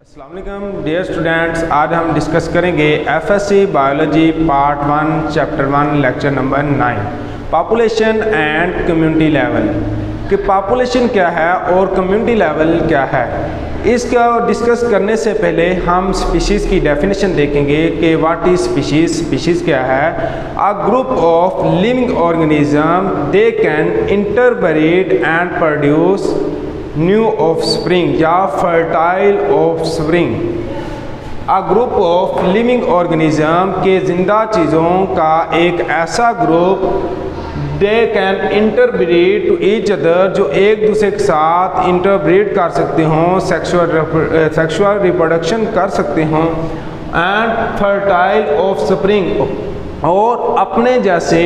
अस्सलाम वालेकुम dear students, आज हम डिस्कस करेंगे FSc biology part 1 chapter 1 lecture number 9 population and community level कि पॉपुलेशन क्या है और कम्युनिटी लेवल क्या है। इसका डिस्कस करने से पहले हम स्पीशीज़ की डेफिनेशन देखेंगे कि व्हाट इज स्पीशीज़ क्या है। A group of living organism they can interbreed and produce new offspring या fertile offspring. A group of living organism के जिंदा चीज़ों का एक ऐसा group they can interbreed to each other जो एक दूसरे के साथ इंटरब्रीड कर सकते हों, सेक्सुअल रिप्रोडक्शन कर सकते हों एंड फर्टाइल ऑफस्प्रिंग और अपने जैसे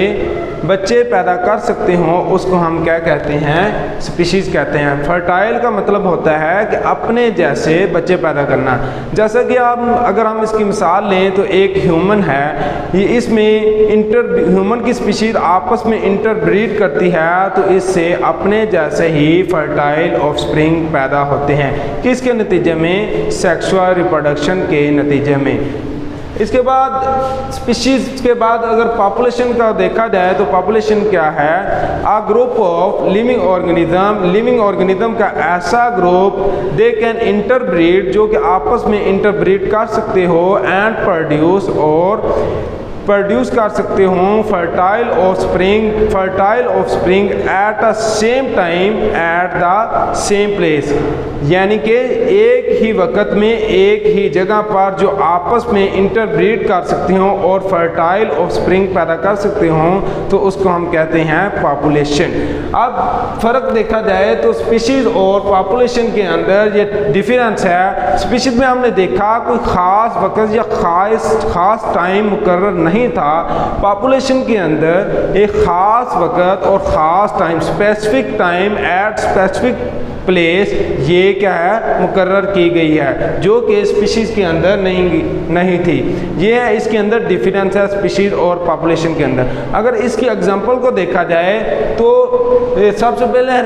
बच्चे पैदा कर सकते हों, उसको हम क्या कहते हैं, स्पीशीज़ कहते हैं। फर्टाइल का मतलब होता है कि अपने जैसे बच्चे पैदा करना। जैसा कि अगर हम इसकी मिसाल लें तो एक ह्यूमन है, ये इसमें ह्यूमन की स्पीशीज़ आपस में इंटरब्रीड करती है तो इससे अपने जैसे ही फर्टाइल ऑफस्प्रिंग पैदा होते हैं। किसके नतीजे में? सेक्सुअल रिप्रोडक्शन के नतीजे में। इसके बाद स्पीशीज़ के बाद अगर पॉपुलेशन का देखा जाए तो पॉपुलेशन क्या है? A group of living organism का ऐसा ग्रुप दे कैन इंटरब्रीड जो कि आपस में इंटरब्रीड कर सकते हो एंड प्रोड्यूस कर सकते हो fertile offspring at the same time at the same place, यानी कि एक ही वक्त में एक ही जगह पर जो आपस में इंटरब्रीड कर सकते हो और फर्टाइल ऑफस्प्रिंग पैदा कर सकते हो तो उसको हम कहते हैं पॉपुलेशन। अब फ़र्क देखा जाए तो स्पीशीज़ और पॉपुलेशन के अंदर ये डिफरेंस है। स्पीशीज़ में हमने देखा कोई ख़ास वक्त या ख़ास टाइम मुकर्रर नहीं था। पॉपुलेशन के अंदर एक ख़ास वक्त और ख़ास time, specific time at specific place, ये क्या है, मुकर्रर की गई है, जो कि स्पीशीज़ के अंदर नहीं थी। ये है इसके अंदर डिफरेंस है स्पीशीज़ और पॉपुलेशन के अंदर। अगर इसकी एग्जांपल को देखा जाए तो सबसे पहले है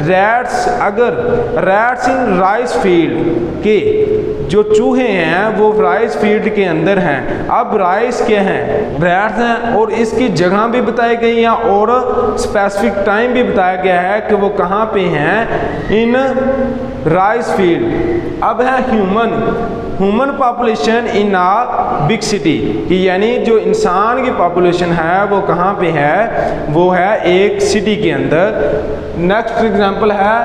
रैट्स। अगर रैट्स इन राइस फील्ड के जो चूहे हैं वो राइस फील्ड के अंदर हैं। अब राइस क्या हैं? रैट्स हैं और इसकी जगह भी बताई गई है और स्पेसिफिक टाइम भी बताया गया है कि वो कहाँ पे हैं, इन राइस फील्ड। अब है human population in a big city, कि यानी जो इंसान की पॉपुलेशन है वो कहाँ पे है, वो है एक सिटी के अंदर। नेक्स्ट एग्जांपल है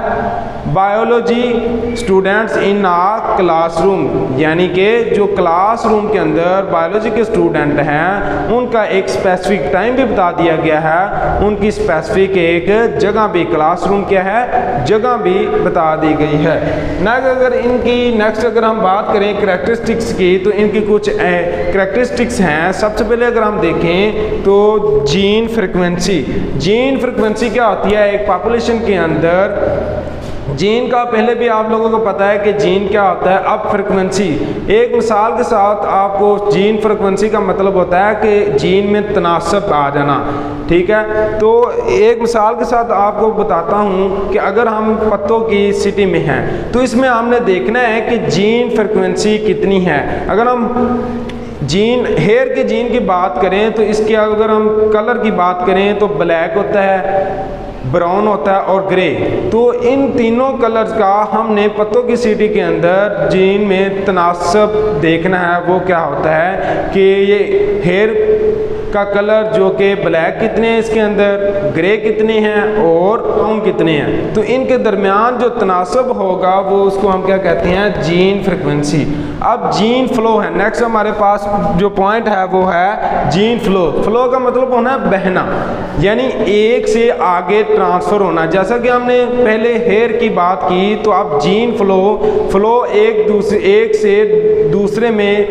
biology students in a classroom, यानी कि जो क्लासरूम के अंदर बायोलॉजी के स्टूडेंट हैं उनका एक स्पेसिफिक टाइम भी बता दिया गया है, उनकी स्पेसिफिक एक जगह भी, क्लासरूम क्या है, जगह भी बता दी गई है। नेक्स्ट अगर हम बात करें करैक्टरिस्टिक्स की तो इनकी कुछ करैक्टरिस्टिक्स हैं। सबसे पहले अगर हम देखें तो जीन फ्रिक्वेंसी क्या होती है एक पॉपुलेशन के अंदर। जीन का पहले भी आप लोगों को पता है कि जीन क्या होता है। अब फ्रिक्वेंसी, एक मिसाल के साथ आपको जीन फ्रिक्वेंसी का मतलब होता है कि जीन में तनासब आ जाना, ठीक है। तो एक मिसाल के साथ आपको बताता हूँ कि अगर हम पत्तों की सिटी में हैं तो इसमें हमने देखना है कि जीन फ्रिक्वेंसी कितनी है। अगर हम हेयर के जीन की बात करें तो इसके अगर हम कलर की बात करें तो ब्लैक होता है, ब्राउन होता है और ग्रे। तो इन तीनों कलर्स का हमने पत्तों की सिटी के अंदर जीन में तनासब देखना है। वो क्या होता है कि ये हेयर का कलर जो कि ब्लैक कितने हैं इसके अंदर, ग्रे कितने हैं और ब्राउन कितने हैं, तो इनके दरमियान जो तनासब होगा वो उसको हम क्या कहते हैं, जीन फ्रिक्वेंसी। अब जीन फ्लो है। नेक्स्ट हमारे पास जो पॉइंट है वो है जीन फ्लो का मतलब होना है बहना, यानी एक से आगे ट्रांसफ़र होना। जैसा कि हमने पहले हेयर की बात की तो अब जीन फ्लो एक से दूसरे में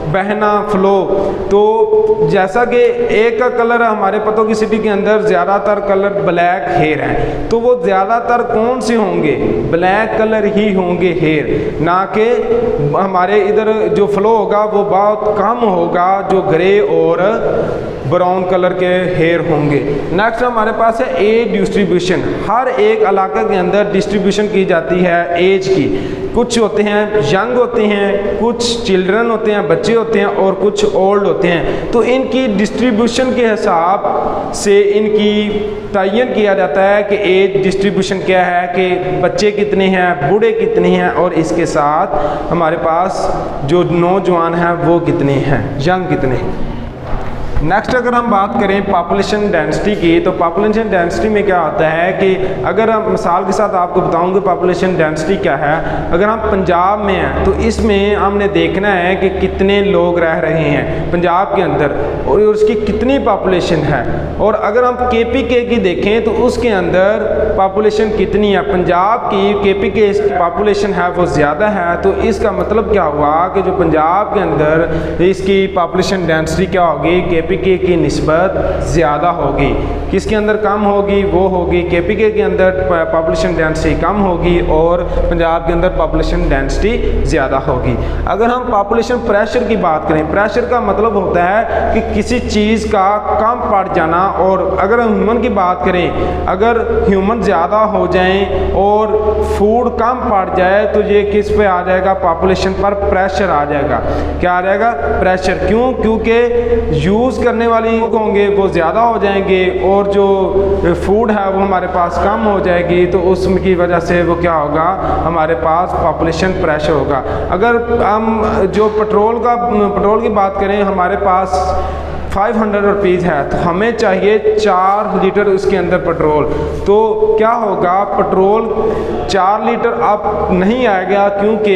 बहना, फ्लो। तो जैसा कि एक का कलर हमारे पत्तों की सिटी के अंदर ज़्यादातर कलर ब्लैक हेयर हैं, तो वो ज़्यादातर कौन से होंगे, ब्लैक कलर ही होंगे हेयर, ना कि हमारे इधर जो फ्लो होगा वो बहुत कम होगा जो ग्रे और ब्राउन कलर के हेयर होंगे। नेक्स्ट हमारे पास है एज डिस्ट्रीब्यूशन। हर एक इलाके के अंदर डिस्ट्रीब्यूशन की जाती है एज की। कुछ होते हैं यंग होते हैं, कुछ चिल्ड्रन होते हैं, बच्चे होते हैं, और कुछ ओल्ड होते हैं। तो इनकी डिस्ट्रीब्यूशन के हिसाब से इनकी तयन किया जाता है कि एज डिस्ट्रीब्यूशन क्या है, कि बच्चे कितने हैं, बूढ़े कितने हैं, और इसके साथ हमारे पास जो नौजवान हैं वो कितने हैं, यंग कितने हैं। नेक्स्ट अगर हम बात करें पॉपुलेशन डेंसिटी की, तो पॉपुलेशन डेंसिटी में क्या होता है कि अगर हम मिसाल के साथ आपको बताऊंगे पॉपुलेशन डेंसिटी क्या है। अगर हम पंजाब में हैं तो इसमें हमने देखना है कि कितने लोग रह रहे हैं पंजाब के अंदर और उसकी कितनी पॉपुलेशन है। और अगर हम KPK की देखें तो उसके अंदर पॉपुलेशन कितनी है, पंजाब की KPK पॉपुलेशन है वो ज़्यादा है। तो इसका मतलब क्या हुआ कि जो पंजाब के अंदर इसकी पॉपुलेशन डेंसिटी क्या होगी, KPK की निस्बत ज़्यादा होगी। किसके अंदर कम होगी, वो होगी KPK के अंदर पॉपुलेशन डेंसिटी कम होगी और पंजाब के अंदर पॉपुलेशन डेंसिटी ज़्यादा होगी। अगर हम पॉपुलेशन प्रेशर की बात करें, प्रेशर का मतलब होता है कि किसी चीज़ का कम पड़ जाना। और अगर हम ह्यूमन की बात करें, अगर ह्यूमन ज़्यादा हो जाएं और फूड कम पड़ जाए तो ये किस पे आ जाएगा, पॉपुलेशन पर प्रेशर आ जाएगा। क्या आ जाएगा, प्रेशर। क्यों, क्योंकि यूज़ करने वाली होंगे वो ज़्यादा हो जाएंगे और जो फूड है वो हमारे पास कम हो जाएगी। तो उसकी वजह से वो क्या होगा, हमारे पास पॉपुलेशन प्रेशर होगा। अगर हम जो पेट्रोल की बात करें, हमारे पास 500 रुपीज़ है तो हमें चाहिए 4 लीटर उसके अंदर पेट्रोल। तो क्या होगा, पेट्रोल 4 लीटर अब नहीं आएगा क्योंकि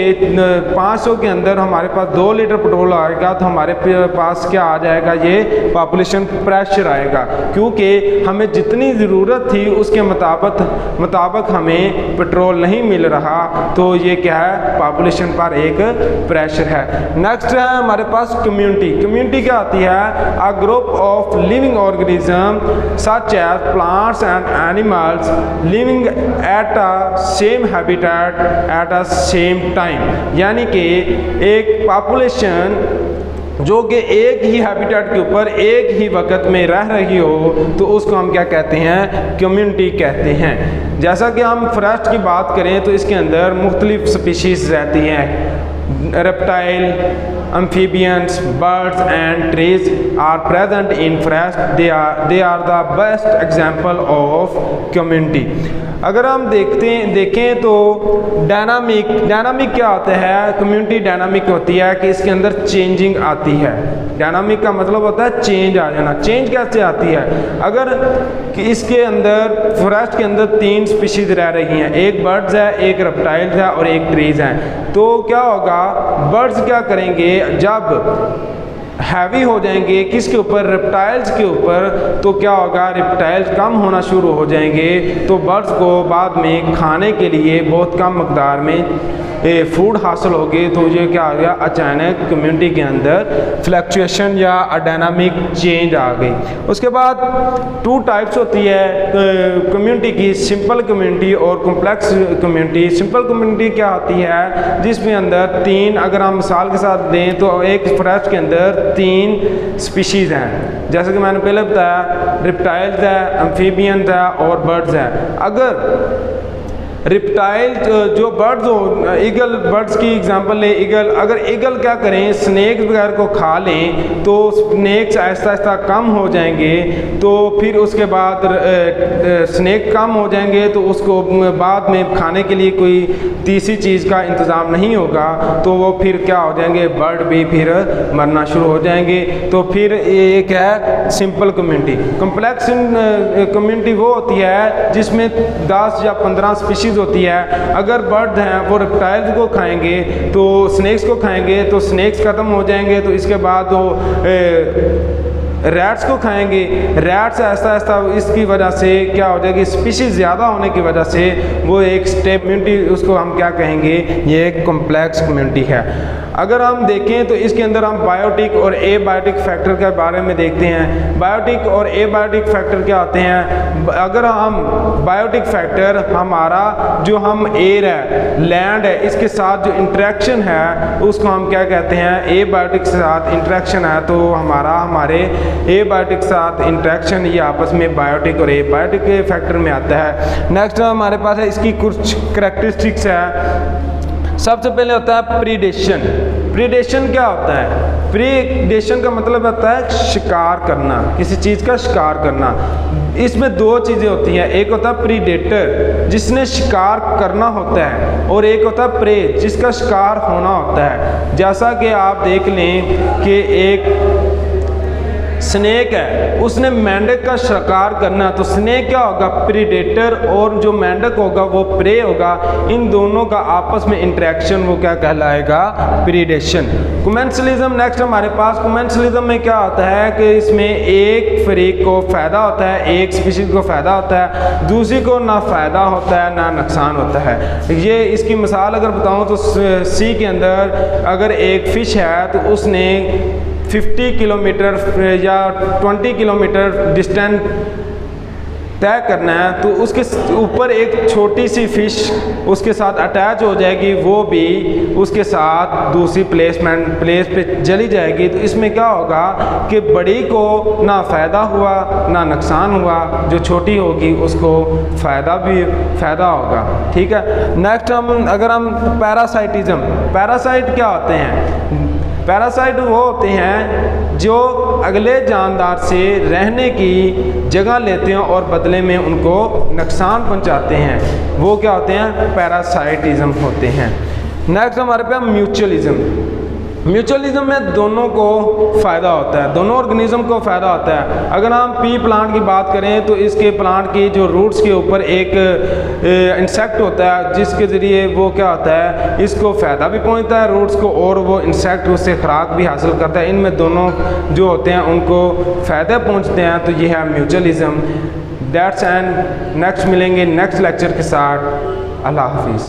500 के अंदर हमारे पास 2 लीटर पेट्रोल आएगा। तो हमारे पास क्या आ जाएगा, ये पॉपुलेशन प्रेशर आएगा। क्योंकि हमें जितनी ज़रूरत थी उसके मुताबिक हमें पेट्रोल नहीं मिल रहा। तो ये क्या है, पॉपुलेशन पर एक प्रेशर है। नेक्स्ट है हमारे पास कम्युनिटी। कम्युनिटी क्या आती है, a group of living organisms such as plants and animals living at a same habitat at a same time। यानी कि एक पॉपुलेशन जो कि एक ही हैबिटेट के ऊपर एक ही वक्त में रह रही हो तो उसको हम क्या कहते हैं, कम्युनिटी कहते हैं। जैसा कि हम फॉरेस्ट की बात करें तो इसके अंदर मुख्तलिफ स्पीशीज़ रहती हैं। Reptile, amphibians, birds and trees are present in forest. They are the best example of community। अगर हम देखें तो डायनामिक क्या होता है, कम्युनिटी डायनामिक होती है कि इसके अंदर चेंजिंग आती है। डायनामिक का मतलब होता है चेंज आ जाना। चेंज कैसे आती है, अगर कि इसके अंदर फॉरेस्ट के अंदर 3 स्पीशीज रह रही हैं, एक बर्ड्स है, एक रेप्टाइल्स है और एक ट्रीज हैं। तो क्या होगा, बर्ड्स क्या करेंगे, जब हैवी हो जाएंगे किसके ऊपर, रेप्टाइल्स के ऊपर, तो क्या होगा, रेप्टाइल्स कम होना शुरू हो जाएंगे। तो बर्ड्स को बाद में खाने के लिए बहुत कम मकदार में फूड हासिल होगी। तो ये क्या आ गया, अचानक कम्युनिटी के अंदर फ्लक्चुएशन या डायनामिक चेंज आ गई। उसके बाद 2 टाइप्स होती है कम्युनिटी की, सिंपल कम्युनिटी और कॉम्प्लेक्स कम्युनिटी। सिंपल कम्युनिटी क्या होती है, जिसमें अंदर 3, अगर हम मिसाल के साथ दें तो एक फॉरेस्ट के अंदर 3 स्पीशीज़ हैं। जैसे कि मैंने पहले बताया, रेप्टाइल्स है, एम्फीबियंस है और बर्ड्स हैं। अगर रिप्टाइल जो बर्ड्स हो, ईगल बर्ड्स की एग्जांपल ले, ईगल, अगर ईगल क्या करें, स्नेक वगैरह को खा लें तो स्नेक्स आहिस्ता आहिस्ता कम हो जाएंगे। तो फिर उसके बाद स्नेक कम हो जाएंगे तो उसको बाद में खाने के लिए कोई तीसरी चीज़ का इंतज़ाम नहीं होगा तो वो फिर क्या हो जाएंगे, बर्ड भी फिर मरना शुरू हो जाएंगे। तो फिर एक है सिंपल कम्युनिटी। कॉम्प्लेक्स कम्युनिटी वो होती है जिसमें 10 या 15 स्पीशीज होती है। अगर बर्ड हैं वो रेप्टाइल्स को खाएंगे तो स्नेक्स को खाएंगे तो स्नेक्स ख़त्म हो जाएंगे। तो इसके बाद वो रैट्स को खाएंगे, रैट्स आहिस्ता आहिस्ता इसकी वजह से क्या हो जाएगी, स्पीशीज़ ज़्यादा होने की वजह से वो एक स्टेप कम्युनिटी, उसको हम क्या कहेंगे, ये एक कॉम्प्लेक्स कम्युनिटी है। अगर हम देखें तो इसके अंदर हम बायोटिक और एबायोटिक फैक्टर के बारे में देखते हैं। बायोटिक और एबायोटिक फैक्टर क्या होते हैं? अगर हम बायोटिक फैक्टर हमारा जो हम एयर है, लैंड है, इसके साथ जो इंटरेक्शन है उसको हम क्या कहते हैं? एबायोटिक के साथ इंटरेक्शन है तो हमारे एबायोटिक के साथ इंटरेक्शन ये आपस में बायोटिक और एबायोटिक के फैक्टर में आता है। नेक्स्ट हमारे पास है इसकी कुछ करैक्टरिस्टिक्स है। सबसे पहले होता है प्रीडेशन। प्रीडेशन क्या होता है? प्रीडेशन का मतलब होता है शिकार करना, किसी चीज़ का शिकार करना। इसमें दो चीज़ें होती हैं, एक होता है प्रीडेटर जिसने शिकार करना होता है, और एक होता है प्रे जिसका शिकार होना होता है। जैसा कि आप देख लें कि एक स्नेक है, उसने मेंढक का शिकार करना, तो स्नेक क्या होगा? प्रीडेटर, और जो मेंढक होगा वो प्रे होगा। इन दोनों का आपस में इंटरेक्शन वो क्या कहलाएगा? प्रीडेशन। कमेंसलिज्म नेक्स्ट हमारे पास। कमेंसलिज्म में क्या होता है कि इसमें एक फरीक को फ़ायदा होता है, एक स्पीशीज़ को फ़ायदा होता है, दूसरी को ना फ़ायदा होता है ना नुकसान होता है। ये इसकी मिसाल अगर बताऊँ तो सी के अंदर अगर एक फ़िश है तो उसने 50 किलोमीटर या 20 किलोमीटर डिस्टेंस तय करना है, तो उसके ऊपर एक छोटी सी फ़िश उसके साथ अटैच हो जाएगी, वो भी उसके साथ दूसरी प्लेस पे चली जाएगी। तो इसमें क्या होगा कि बड़ी को ना फ़ायदा हुआ ना नुकसान हुआ, जो छोटी होगी उसको फ़ायदा होगा। ठीक है। नेक्स्ट अगर हम पैरासाइटिज़म, पैरासाइट क्या होते हैं? पैरासाइट वो होते हैं जो अगले जानदार से रहने की जगह लेते हैं और बदले में उनको नुकसान पहुंचाते हैं, वो क्या होते हैं? पैरासाइटिज्म होते हैं। नेक्स्ट हमारे पे म्यूचुअलिज्म। म्यूचुअलिज्म में दोनों को फ़ायदा होता है, दोनों ऑर्गेनिज्म को फ़ायदा होता है। अगर हम पी प्लांट की बात करें तो इसके प्लांट की जो रूट्स के ऊपर एक इंसेक्ट होता है जिसके ज़रिए वो क्या होता है? इसको फ़ायदा भी पहुंचता है रूट्स को, और वो इंसेक्ट उससे खुराक भी हासिल करता है। इनमें दोनों जो होते हैं उनको फ़ायदे पहुँचते हैं, तो ये है म्यूचुअलिज्म। दैट्स एंड नेक्स्ट मिलेंगे नेक्स्ट लेक्चर के साथ। अल्लाह हाफिज़।